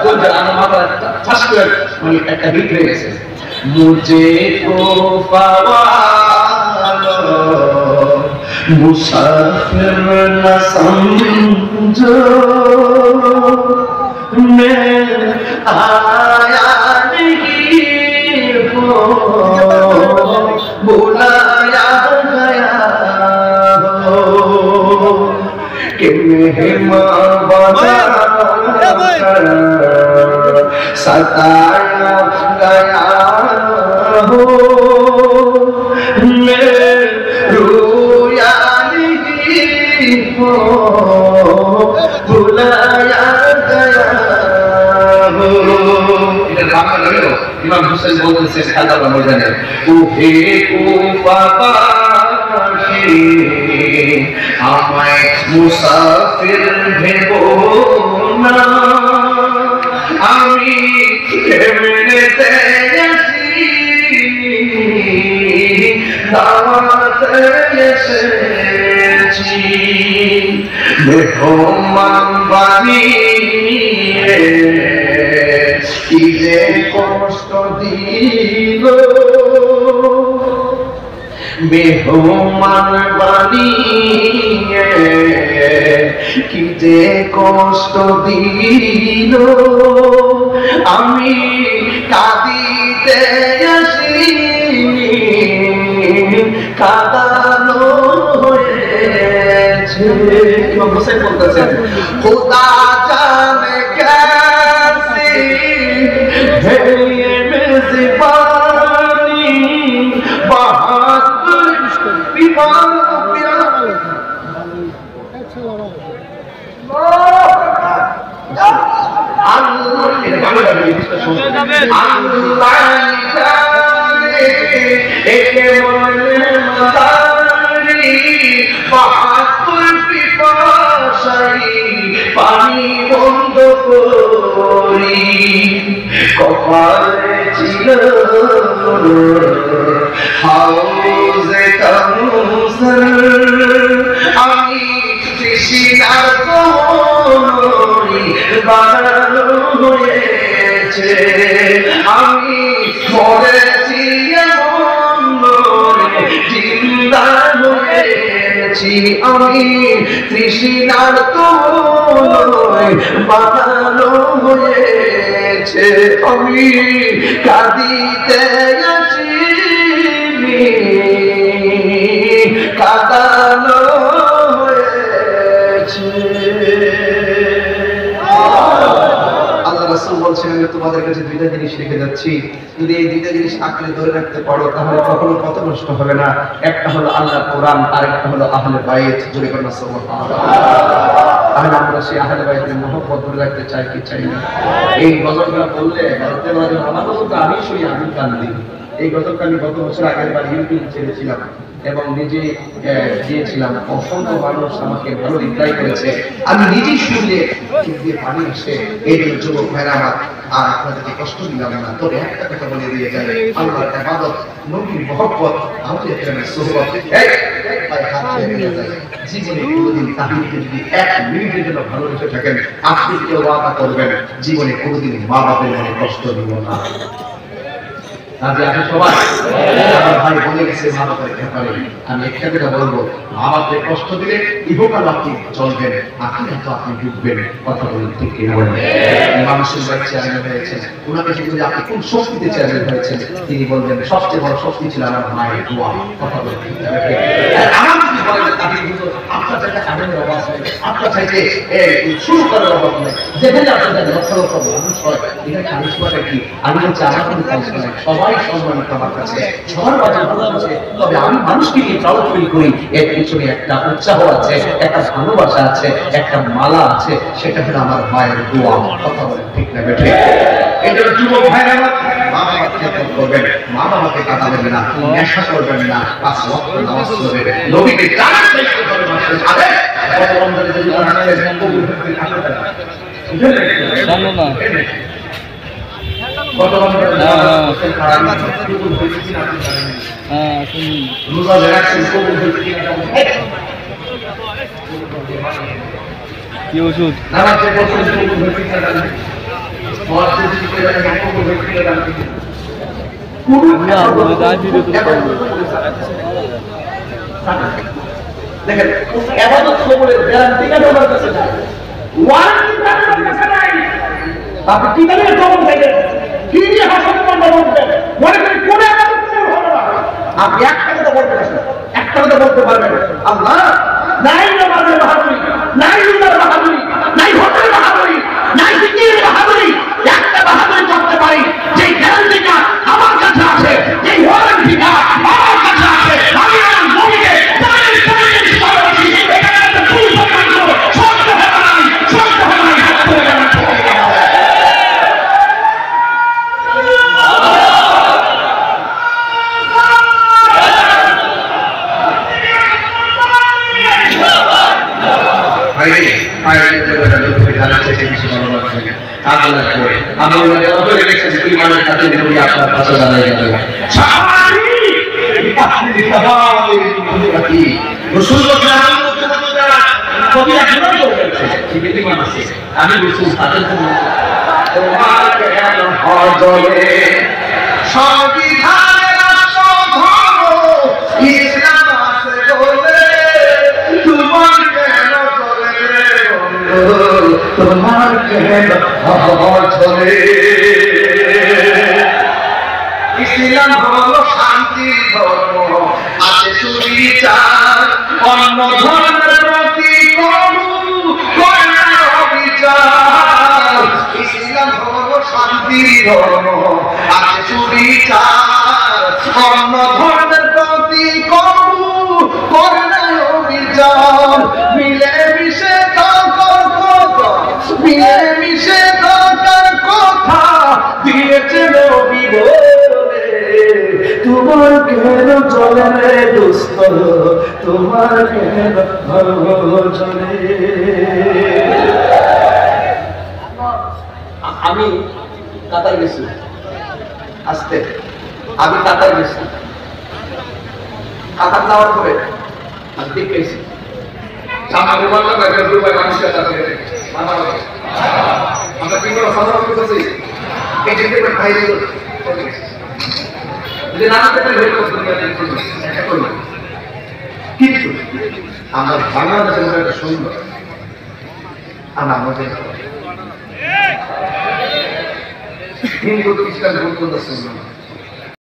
কোন জানা মাথা ঠাস করে মানে একটা হিট হয়ে গেছে মুঝে তো পাওয়া मुसाफिर न समझो मैं आया नहीं हो बुलाया गया हो कि मेहमान बना कर सताया गया हो बुलाया गया हो এটা বাংলা হলো ইমাম হোসেন বলতেছে সাদাবা ময়দানে ওহে কুফাবাসী আমায় মুসাফির ভেবো না আমি এমনিতে আসি দাওয়াতে এসেছি মেহমান বানিয়ে কি যে কষ্ট দিল মেহমান বানিয়ে কি যে কষ্ট দিল আমি কাঁদিতে আসিনি কাঁদানো ইমাম হোসেন বলতেছেন খুদা জানে कैसी है ये मेज़बानी बहादुर পানি বন্ধ করি কপালে ছিল হাউজে কাউসার আমি তৃষ্ণার করি বানানো হয়েছে আমি মরেছি এমন নয় জিন্দা হয়েছি আমি তৃষ্ণার করি বানানো হয়েছে আমি কাঁদিতে আসিনি কাঁদানো হয়েছে আল্লাহ রাসূল বলছেন আমি তোমাদের কাছে দুইটা জিনিস রেখে যাচ্ছি যদি এই দুইটা জিনিস আঁকড়ে ধরে রাখতে পারো তাহলে কখনো পথ নষ্ট হবে না একটা হলো আল্লাহর কোরআন আর একটা হলো আহলে বাইত জোরে করে সুবহানাল্লাহ তাহলে আমরা সেই আহলে বাইতের মহব্বত ধরে রাখতে চাই কি চাই না এই গজলটা বললে বলতে পারে আমার তো আমি শুনি আমি কান্দি এই গজলটা আমি গত বছর আগের বার ইউটিউব ছেড়েছিলাম এবং নিজে দিয়েছিলাম অসংখ্য মানুষ আমাকে ভালো রিপ্লাই করেছে আমি নিজেই শুনলে দিয়ে পানি আসে এই যুবক ভাইরা আমার আর আপনাদেরকে কষ্ট দিলাম না তবে একটা কথা বলে দিয়ে যায় আল্লাহর ইবাদত নবীর মহব্বত আমাদের এখানে সুহবত জীবনে কোনোদিন তাদেরকে যদি 1 মিনিটের জন্য ভালোবেসে থাকেন আপনি কেউ ওয়াদা করবেন জীবনে কোনোদিন মা বাপের মনে কষ্ট দিব না আজ আপনি সবাই আমার ভাই বলে গেছে মা বাপের ব্যাপারে আমি একটা কথা বলবো মা বাপের কষ্ট দিলে ইহকাল আপনি চলবেন আখিরাত আপনি ডুববেন কথা বলেন ঠিক কি বলেন মানুষের চেয়ারম্যান হয়েছেন ওনাকে যদি আপনি কোন শক্তিতে চেয়ারম্যান হয়েছেন তিনি বলবেন সবচেয়ে বড় শক্তি ছিল আমার মায়ের দোয়া কথা বলেন ঠিক আমার যদি বলেন তাকে কিন্তু আপনার একটা কারণের অভাব নেই আপনার চাইতে শুরু করার অভাব নেই যেখানে আপনাদের লক্ষ লক্ষ মানুষ হয় এখানে কারিশমাটা কি আমি হচ্ছে আমার কোনো কারিশমা নাই সবাই সম্মানিত আমার কাছে সবার বাজার ভালো আছে তবে আমি মানুষকে নিয়ে প্রাউড ফিল করি এর পিছনে একটা উৎসাহ আছে একটা ভালোবাসা আছে একটা মালা আছে সেটা হলো আমার মায়ের দোয়া কথা বলে ঠিক না বেঠে এটা যুবক ভাইরা মা বাবাকে খেদমত করবেন মা বাবাকে কাঁদা দেবেন না নেশা করবেন না 5 ওয়াক্ত নামাজ পড়বেন নবীকে জানার চেষ্টা করবেন আরে কত রমজানে যদি আসেন কবুল হতে আসবে জানো না কত রমজানে হ্যাঁ শুনি রোজা রাখছেন কবুল হতে কিনা কি ওষুধ? নামাজের বছর কবুল হয়েছে কিনা জানি না। হজ যদি করে জানি কবুল হয়েছে কিনা জানি না। দেখেন এবাদত কবুলের গ্যারান্টিটা আমার কাছে নাই, ওয়ারেন্টি আমার কাছে নাই। আপনি কি জানেন কবুল হইবে, কি দিয়ে হাসপাতাল বলবেন, মনে করি কোন এবাদত কবুল হবে না। আপনি একটা কথা বলতে পারবেন, একটা কথা বলতে পারবেন, আল্লাহ নাই নামাজের বাহাদুরি, নাই রোজার বাহাদুরি, নাই হজের বাহাদুরি, নাই জিকিরের বাহাদুরি, একটা বাহাদুরি করতে পারি যেই গ্যারান্টিটা আমার কাছে আছে, যেই ওয়ারেন্টিটা আমার কাছে আছে। আমি আমার নবীকে আমি সংবিধানের ইসলাম আছে বলে তোমার কেন তোমার কেন চলে। ইসলাম হলো শান্তি ধর্ম, আছে সুবিচার, অন্য ধর্মের প্রতি কবু করে না অবিচার। ইসলাম হলো শান্তি ধর্ম, আছে সুবিচার, অন্য ধর্মের প্রতি কবু করে না অবিচার। মিলে মিশে মিলে মিশে থাকার কথা দিয়েছে নবী বলে, তোমার কেন চলে রে দোস্ত, তোমার কেন চলে। আমি কাতার গেছি, আসতে আমি কাতার গেছি, কাতার যাওয়ার পরে আমি দেখেছি সামনে মানুষের আমরা কি করে সাধারণ করতেছি, এই যে ভাই কিন্তু আমরা বাংলাদেশের মধ্যে একটা সুন্দর আর আমাদের হিন্দু খ্রিস্টান বৌদ্ধ সুন্দর